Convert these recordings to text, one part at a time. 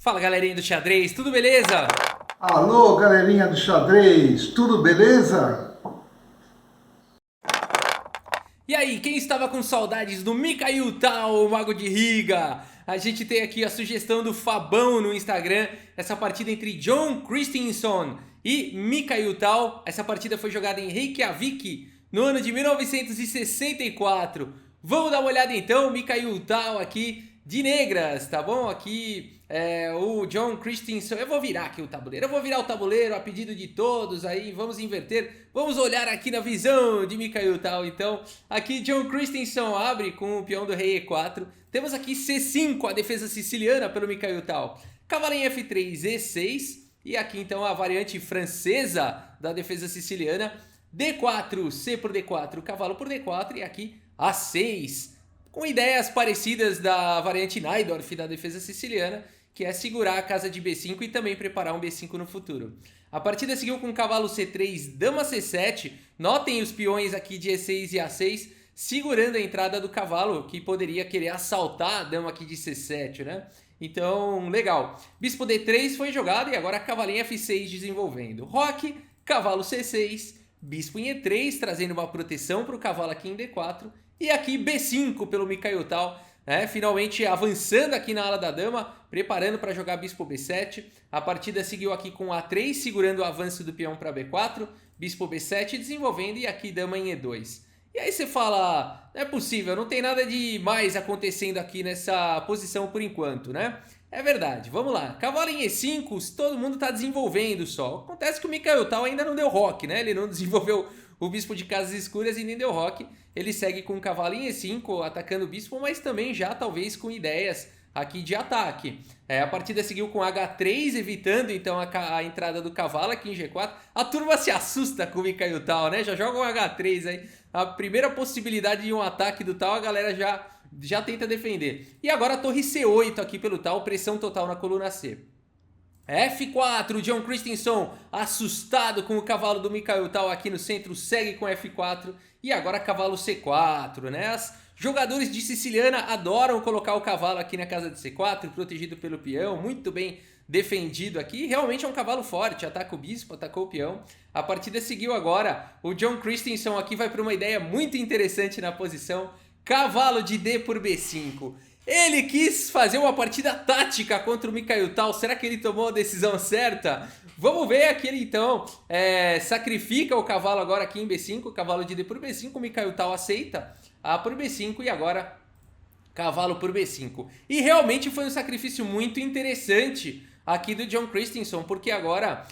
Fala galerinha do xadrez, tudo beleza? Alô, galerinha do xadrez, tudo beleza? E aí, quem estava com saudades do Mikhail Tal, o Mago de Riga? A gente tem aqui a sugestão do Fabão no Instagram, essa partida entre John Christensen e Mikhail Tal. Essa partida foi jogada em Reykjavik no ano de 1964. Vamos dar uma olhada então, Mikhail Tal aqui de negras, tá bom? Aqui o John Christensen. Eu vou virar aqui o tabuleiro, eu vou virar o tabuleiro a pedido de todos aí, vamos inverter. Vamos olhar aqui na visão de Mikhail Tal, então. Aqui John Christensen abre com o peão do rei E4. Temos aqui C5, a defesa siciliana pelo Mikhail Tal. Cavalo em F3, E6. E aqui então a variante francesa da defesa siciliana. D4, C por D4, cavalo por D4 e aqui A6. Com ideias parecidas da variante Najdorf da defesa siciliana, que é segurar a casa de B5 e também preparar um B5 no futuro. A partida seguiu com cavalo C3, dama C7. Notem os peões aqui de E6 e A6 segurando a entrada do cavalo, que poderia querer assaltar a dama aqui de C7, né? Então, legal. Bispo D3 foi jogado e agora cavalinho F6 desenvolvendo. Roque, cavalo C6, bispo em E3, trazendo uma proteção para o cavalo aqui em D4. E aqui B5 pelo Mikhail Tal, finalmente avançando aqui na ala da dama, preparando para jogar bispo B7. A partida seguiu aqui com A3, segurando o avanço do peão para B4, bispo B7 desenvolvendo e aqui dama em E2. E aí você fala, não é possível, não tem nada de mais acontecendo aqui nessa posição por enquanto, né? É verdade, vamos lá. Cavalo em E5, todo mundo está desenvolvendo só. Acontece que o Mikhail Tal ainda não deu roque, né? Ele não desenvolveu o bispo de casas escuras e nem deu roque. Ele segue com o cavalo em E5, atacando o bispo, mas também já talvez com ideias aqui de ataque. A partida seguiu com H3, evitando então a entrada do cavalo aqui em G4. A turma se assusta com o Mikhail Tal, né? Já joga um H3 aí. A primeira possibilidade de um ataque do Tal, a galera já tenta defender. E agora a torre C8 aqui pelo Tal, pressão total na coluna C. F4, John Christensen assustado com o cavalo do Mikhail Tal aqui no centro, segue com F4 e agora cavalo C4, né? Os jogadores de siciliana adoram colocar o cavalo aqui na casa de C4, protegido pelo peão, muito bem defendido aqui. Realmente é um cavalo forte, ataca o bispo, atacou o peão. A partida seguiu agora, o John Christensen aqui vai para uma ideia muito interessante na posição, cavalo de D por B5. Ele quis fazer uma partida tática contra o Mikhail Tal. Será que ele tomou a decisão certa? Vamos ver aqui ele então sacrifica o cavalo agora aqui em B5. Cavalo de D por B5. O Mikhail Tal aceita A por B5 e agora cavalo por B5. E realmente foi um sacrifício muito interessante aqui do John Christensen, porque agora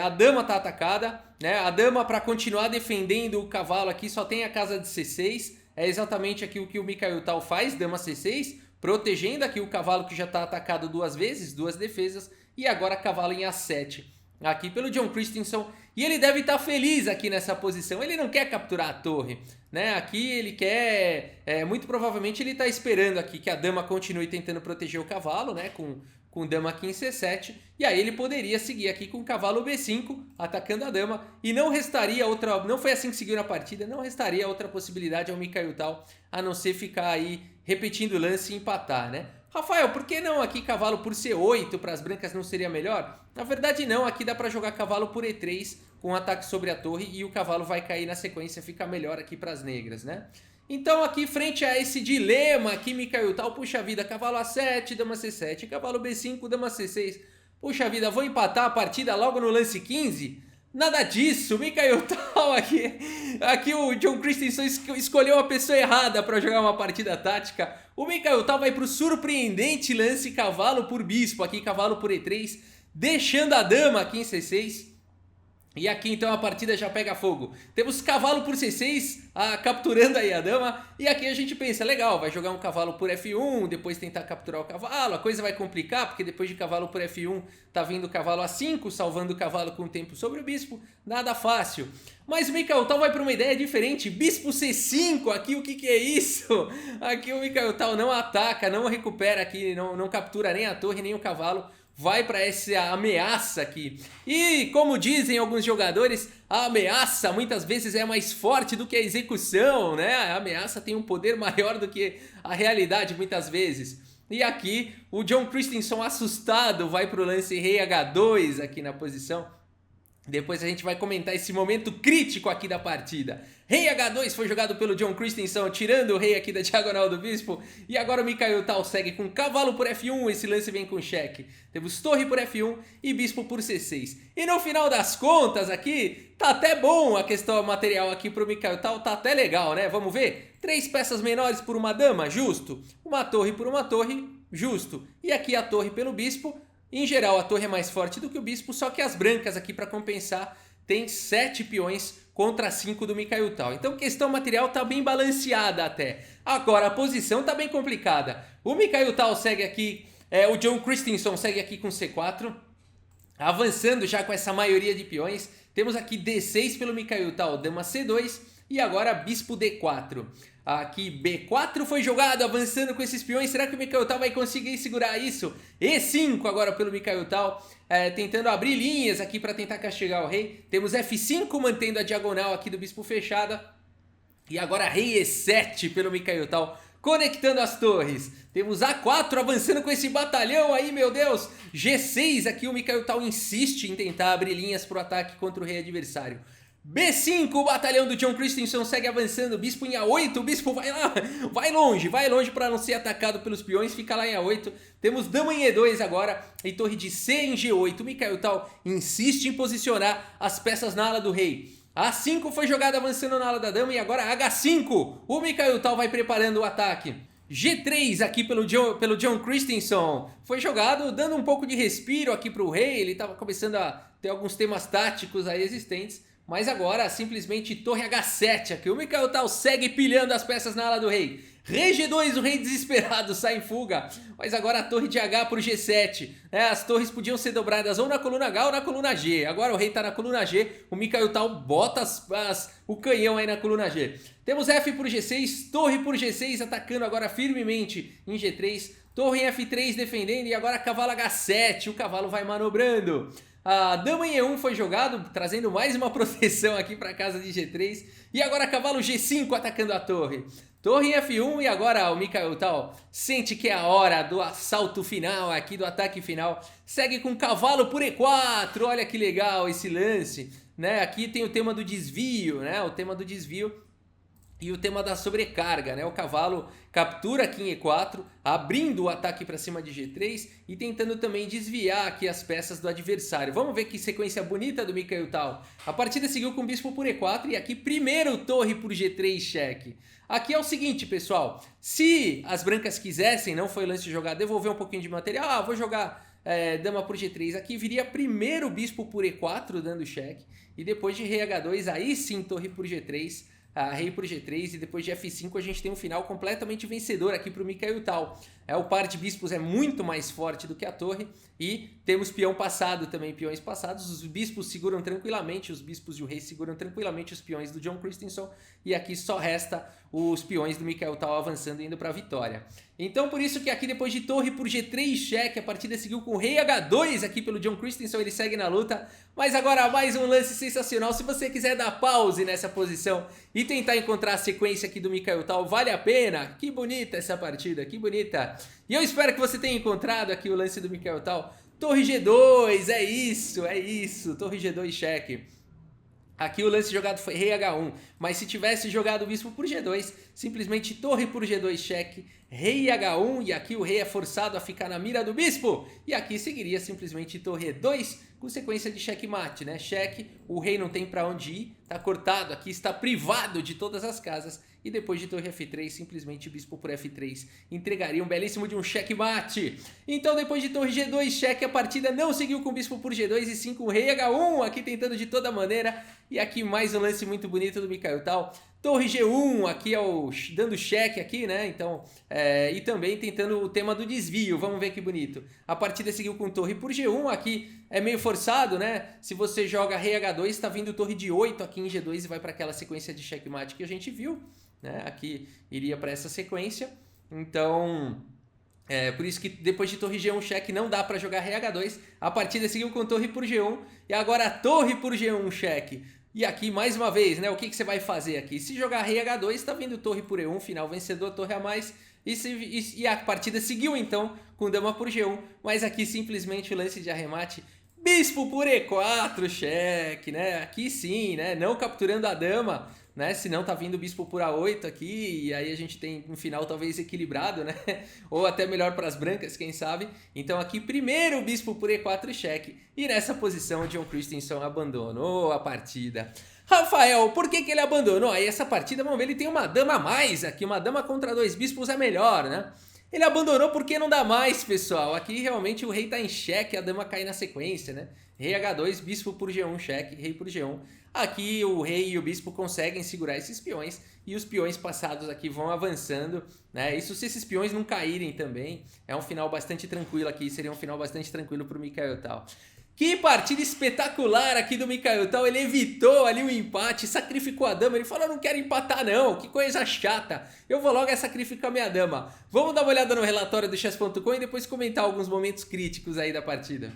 a dama está atacada, né? A dama, para continuar defendendo o cavalo aqui, só tem a casa de C6. É exatamente aqui o que o Mikhail Tal faz, dama C6, protegendo aqui o cavalo que já está atacado duas vezes, duas defesas, e agora cavalo em A7, aqui pelo John Christensen, e ele deve estar feliz aqui nessa posição, ele não quer capturar a torre, né? Aqui ele quer, muito provavelmente ele está esperando aqui que a dama continue tentando proteger o cavalo, né? Com dama aqui em C7, e aí ele poderia seguir aqui com cavalo B5, atacando a dama, e não restaria outra, não foi assim que seguiu na partida, não restaria outra possibilidade ao Mikhail Tal, a não ser ficar aí repetindo o lance e empatar, né? Rafael, por que não aqui cavalo por C8 para as brancas não seria melhor? Na verdade não, aqui dá para jogar cavalo por E3 com ataque sobre a torre e o cavalo vai cair na sequência, fica melhor aqui para as negras, né? Então aqui frente a esse dilema aqui, Mikhail Tal, puxa vida, cavalo A7, dama C7, cavalo B5, dama C6, puxa vida, vou empatar a partida logo no lance 15? Nada disso, Mikhail Tal aqui o John Christensen escolheu a pessoa errada para jogar uma partida tática. O Mikhail Tal vai para o surpreendente lance cavalo por bispo, aqui cavalo por E3, deixando a dama aqui em C6. E aqui então a partida já pega fogo. Temos cavalo por C6, capturando aí a dama. E aqui a gente pensa, legal, vai jogar um cavalo por F1, depois tentar capturar o cavalo. A coisa vai complicar, porque depois de cavalo por F1 tá vindo cavalo A5, salvando o cavalo com o tempo sobre o bispo. Nada fácil. Mas o Mikhail Tal vai para uma ideia diferente. Bispo C5, aqui o que é isso? Aqui o Mikhail Tal não ataca, não recupera aqui, não captura nem a torre, nem o cavalo. Vai para essa ameaça aqui. E como dizem alguns jogadores, a ameaça muitas vezes é mais forte do que a execução, né? A ameaça tem um poder maior do que a realidade muitas vezes. E aqui o John Christensen assustado vai para o lance rei H2 aqui na posição. Depois a gente vai comentar esse momento crítico aqui da partida. Rei H2 foi jogado pelo John Christensen, tirando o rei aqui da diagonal do bispo. E agora o Mikhail Tal segue com cavalo por F1, esse lance vem com cheque. Temos torre por F1 e bispo por C6. E no final das contas aqui, tá até bom a questão material aqui pro Mikhail Tal, tá até legal, né? Vamos ver? 3 peças menores por uma dama, justo. Uma torre por uma torre, justo. E aqui a torre pelo bispo. Em geral, a torre é mais forte do que o bispo, só que as brancas aqui, para compensar, tem 7 peões contra 5 do Mikhail Tal. Então, questão material tá bem balanceada até. Agora, a posição tá bem complicada. O Mikhail Tal segue aqui, o John Christensen segue aqui com C4, avançando já com essa maioria de peões. Temos aqui D6 pelo Mikhail Tal, dama C2 e agora bispo D4. Aqui B4 foi jogado, avançando com esses peões. Será que o Mikhail Tal vai conseguir segurar isso? E5 agora pelo Mikhail Tal, tentando abrir linhas aqui para tentar castigar o rei. Temos F5 mantendo a diagonal aqui do bispo fechada. E agora rei E7 pelo Mikhail Tal, conectando as torres. Temos A4 avançando com esse batalhão aí, meu Deus. G6 aqui, o Mikhail Tal insiste em tentar abrir linhas para o ataque contra o rei adversário. B5, o batalhão do John Christensen segue avançando, bispo em A8, o bispo vai lá, vai longe para não ser atacado pelos peões, fica lá em A8. Temos dama em E2 agora e torre de C em G8, o Mikhail Tal insiste em posicionar as peças na ala do rei. A5 foi jogado avançando na ala da dama e agora H5, o Mikhail Tal vai preparando o ataque. G3 aqui pelo John Christensen foi jogado, dando um pouco de respiro aqui para o rei, ele estava começando a ter alguns temas táticos aí existentes. Mas agora, simplesmente torre H7 aqui. O Mikhail Tal segue pilhando as peças na ala do rei. Rei G2, o rei desesperado sai em fuga. Mas agora a torre de H para o G7. As torres podiam ser dobradas ou na coluna H ou na coluna G. Agora o rei está na coluna G. O Mikhail Tal bota o canhão aí na coluna G. Temos F por G6, torre por G6 atacando agora firmemente em G3. Torre em F3 defendendo e agora cavalo H7. O cavalo vai manobrando. A dama em E1 foi jogado, trazendo mais uma proteção aqui para a casa de G3. E agora cavalo G5 atacando a torre. Torre em F1 e agora o Mikhail Tal sente que é a hora do assalto final aqui, do ataque final. Segue com cavalo por E4, olha que legal esse lance, né? Aqui tem o tema do desvio, né? O tema do desvio e o tema da sobrecarga, né? O cavalo captura aqui em E4, abrindo o ataque para cima de G3 e tentando também desviar aqui as peças do adversário. Vamos ver que sequência bonita do Mikhail Tal. A partida seguiu com bispo por E4 e aqui primeiro torre por G3 cheque. Aqui é o seguinte, pessoal, se as brancas quisessem, não foi lance de jogar, devolver um pouquinho de material, vou jogar dama por G3, aqui viria primeiro bispo por E4 dando cheque e depois de rei H2, aí sim torre por G3, rei por G3 e depois de F5 a gente tem um final completamente vencedor aqui para o Mikhail Tal. O par de bispos é muito mais forte do que a torre e temos peão passado também, peões passados. Os bispos seguram tranquilamente, os bispos e o rei seguram tranquilamente os peões do John Christensen e aqui só resta os peões do Mikhail Tal avançando e indo para a vitória. Então por isso que aqui depois de torre por G3 cheque, a partida seguiu com rei H2 aqui pelo John Christensen, ele segue na luta. Mas agora mais um lance sensacional, se você quiser dar pause nessa posição e tentar encontrar a sequência aqui do Mikhail Tal, vale a pena. Que bonita essa partida, que bonita. E eu espero que você tenha encontrado aqui o lance do Mikhail Tal. Torre G2, é isso, torre G2 cheque. Aqui o lance jogado foi rei H1, mas se tivesse jogado bispo por G2, simplesmente torre por G2 cheque, rei H1 e aqui o rei é forçado a ficar na mira do bispo. E aqui seguiria simplesmente torre E2 com sequência de checkmate, né? Cheque, o rei não tem para onde ir, tá cortado aqui, está privado de todas as casas. E depois de torre F3, simplesmente bispo por F3 entregaria um belíssimo de um checkmate. Então depois de torre G2 cheque, a partida não seguiu com bispo por G2 e sim com rei H1, aqui tentando de toda maneira. E aqui mais um lance muito bonito do Mikhail Tal. Torre G1, aqui dando cheque aqui, né? Então, e também tentando o tema do desvio, vamos ver que bonito. A partida seguiu com torre por G1, aqui é meio forçado, né? Se você joga rei H2, está vindo torre de 8 aqui em G2 e vai para aquela sequência de checkmate que a gente viu. Né? Aqui iria para essa sequência, então por isso que depois de torre G1 cheque não dá para jogar rei H2, a partida seguiu com torre por G1 e agora torre por G1 cheque. E aqui mais uma vez, né, o que você vai fazer aqui? Se jogar rei H2, está vindo torre por E1, final vencedor, torre a mais, E a partida seguiu então com dama por G1, mas aqui simplesmente o lance de arremate, bispo por E4, cheque, né? Aqui sim, né? Não capturando a dama, né? Senão tá vindo bispo por A8 aqui, e aí a gente tem um final talvez equilibrado, né? Ou até melhor para as brancas, quem sabe. Então aqui primeiro bispo por E4 cheque, e nessa posição o John Christensen abandonou a partida. Rafael, por que ele abandonou? Aí essa partida, vamos ver, ele tem uma dama a mais aqui, uma dama contra 2 bispos é melhor, né? Ele abandonou porque não dá mais, pessoal. Aqui realmente o rei tá em xeque, a dama cai na sequência, né? Rei H2, bispo por G1, xeque, rei por G1. Aqui o rei e o bispo conseguem segurar esses peões e os peões passados aqui vão avançando, né? Isso se esses peões não caírem também. É um final bastante tranquilo aqui, seria um final bastante tranquilo pro Mikhail Tal. Que partida espetacular aqui do Mikhail Tal, ele evitou ali o empate, sacrificou a dama, ele falou, não quero empatar não, que coisa chata, eu vou logo sacrificar minha dama. Vamos dar uma olhada no relatório do chess.com e depois comentar alguns momentos críticos aí da partida.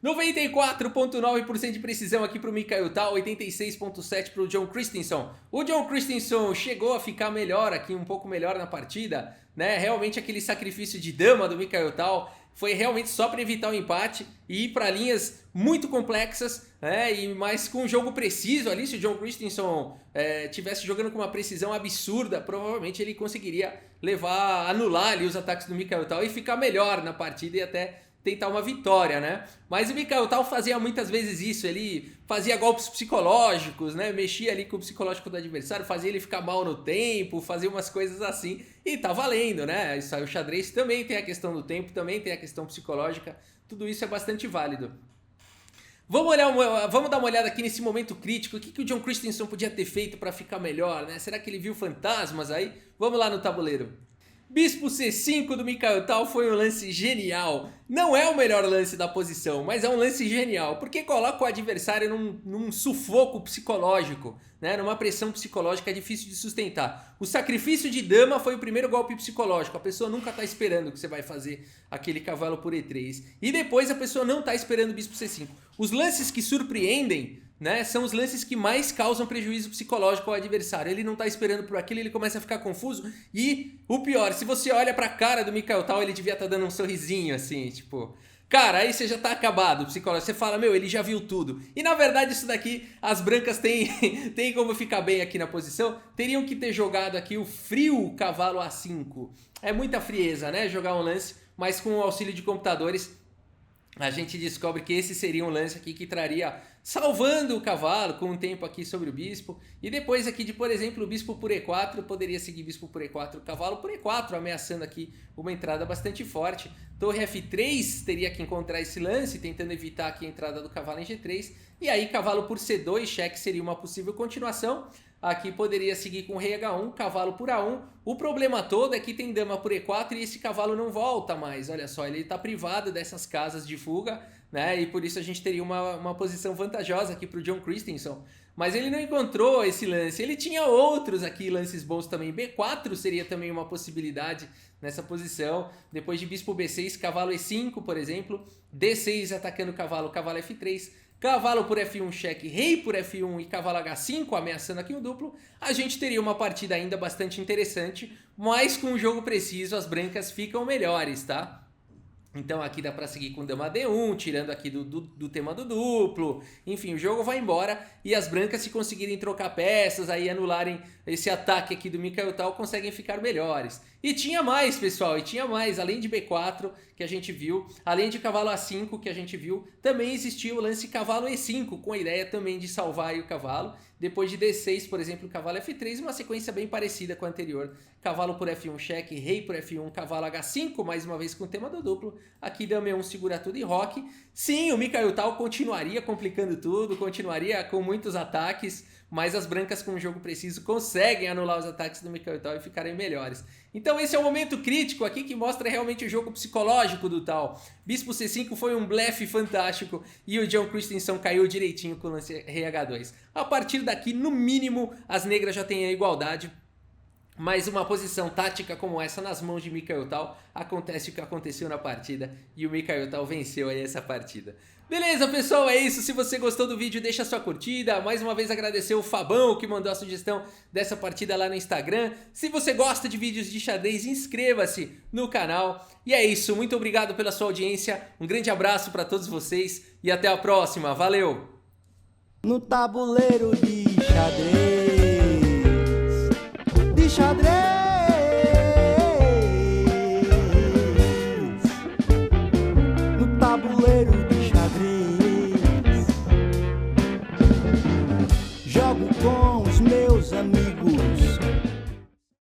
94,9% de precisão aqui para o Mikhail Tal, 86,7% para o John Christensen. O John Christensen chegou a ficar melhor aqui, um pouco melhor na partida, né? Realmente aquele sacrifício de dama do Mikhail Tal foi realmente só para evitar o empate e ir para linhas muito complexas, né? E mais com um jogo preciso ali, se o John Christensen tivesse jogando com uma precisão absurda, provavelmente ele conseguiria anular ali os ataques do Mikhail Tal e ficar melhor na partida e até tentar uma vitória, né? Mas o Mikhail Tal fazia muitas vezes isso, ele fazia golpes psicológicos, né? Mexia ali com o psicológico do adversário, fazia ele ficar mal no tempo, fazia umas coisas assim, e tá valendo, né? Isso aí, o xadrez também tem a questão do tempo, também tem a questão psicológica, tudo isso é bastante válido. Vamos dar uma olhada aqui nesse momento crítico, o que o John Christensen podia ter feito para ficar melhor, né? Será que ele viu fantasmas aí? Vamos lá no tabuleiro. Bispo C5 do Mikhail Tal foi um lance genial. Não é o melhor lance da posição, mas é um lance genial, porque coloca o adversário num sufoco psicológico, né? Numa pressão psicológica difícil de sustentar. O sacrifício de dama foi o primeiro golpe psicológico, a pessoa nunca está esperando que você vai fazer aquele cavalo por E3. E depois a pessoa não está esperando o bispo C5. Os lances que surpreendem, né, são os lances que mais causam prejuízo psicológico ao adversário. Ele não tá esperando por aquilo, ele começa a ficar confuso. E o pior, se você olha pra cara do Mikhail Tal, ele devia estar dando um sorrisinho assim, tipo... Cara, aí você já tá acabado, psicológico. Você fala, meu, ele já viu tudo. E na verdade isso daqui, as brancas têm como ficar bem aqui na posição. Teriam que ter jogado aqui o frio cavalo A5. É muita frieza, né, jogar um lance, mas com o auxílio de computadores... A gente descobre que esse seria um lance aqui que traria, salvando o cavalo com um tempo aqui sobre o bispo. E depois aqui de, por exemplo, o bispo por E4, poderia seguir bispo por E4, cavalo por E4, ameaçando aqui uma entrada bastante forte. Torre F3 teria que encontrar esse lance, tentando evitar aqui a entrada do cavalo em G3. E aí cavalo por C2, cheque seria uma possível continuação. Aqui poderia seguir com rei H1, cavalo por A1. O problema todo é que tem dama por E4 e esse cavalo não volta mais. Olha só, ele está privado dessas casas de fuga, né? E por isso a gente teria uma posição vantajosa aqui para o John Christensen. Mas ele não encontrou esse lance. Ele tinha outros aqui, lances bons também. B4 seria também uma possibilidade nessa posição. Depois de bispo B6, cavalo E5, por exemplo. D6 atacando o cavalo, cavalo F3. Cavalo por F1 cheque, rei por F1 e cavalo H5 ameaçando aqui o duplo, a gente teria uma partida ainda bastante interessante, mas com o jogo preciso as brancas ficam melhores, tá? Então aqui dá para seguir com dama D1, tirando aqui do tema do duplo. Enfim, o jogo vai embora e as brancas, se conseguirem trocar peças, aí anularem esse ataque aqui do Mikhail Tal, conseguem ficar melhores. E tinha mais, pessoal, e tinha mais. Além de B4, que a gente viu, além de cavalo A5, que a gente viu, também existiu o lance cavalo E5, com a ideia também de salvar aí o cavalo. Depois de D6, por exemplo, cavalo F3, uma sequência bem parecida com a anterior. Cavalo por F1 cheque, rei por F1, cavalo H5, mais uma vez com o tema do duplo. Aqui dama E1 segura tudo e roque. Sim, o Mikhail Tal continuaria complicando tudo, continuaria com muitos ataques, mas as brancas com o jogo preciso conseguem anular os ataques do Mikhail Tal e ficarem melhores. Então esse é o momento crítico aqui que mostra realmente o jogo psicológico do Tal. Bispo C5 foi um blefe fantástico e o John Christensen caiu direitinho com o lance rei H2. A partir daqui, no mínimo, as negras já têm a igualdade. Mas uma posição tática como essa nas mãos de Mikhail Tal, acontece o que aconteceu na partida e o Mikhail Tal venceu aí essa partida. Beleza, pessoal, é isso. Se você gostou do vídeo, deixa sua curtida. Mais uma vez agradecer o Fabão que mandou a sugestão dessa partida lá no Instagram. Se você gosta de vídeos de xadrez, inscreva-se no canal. E é isso, muito obrigado pela sua audiência. Um grande abraço para todos vocês e até a próxima. Valeu! No tabuleiro de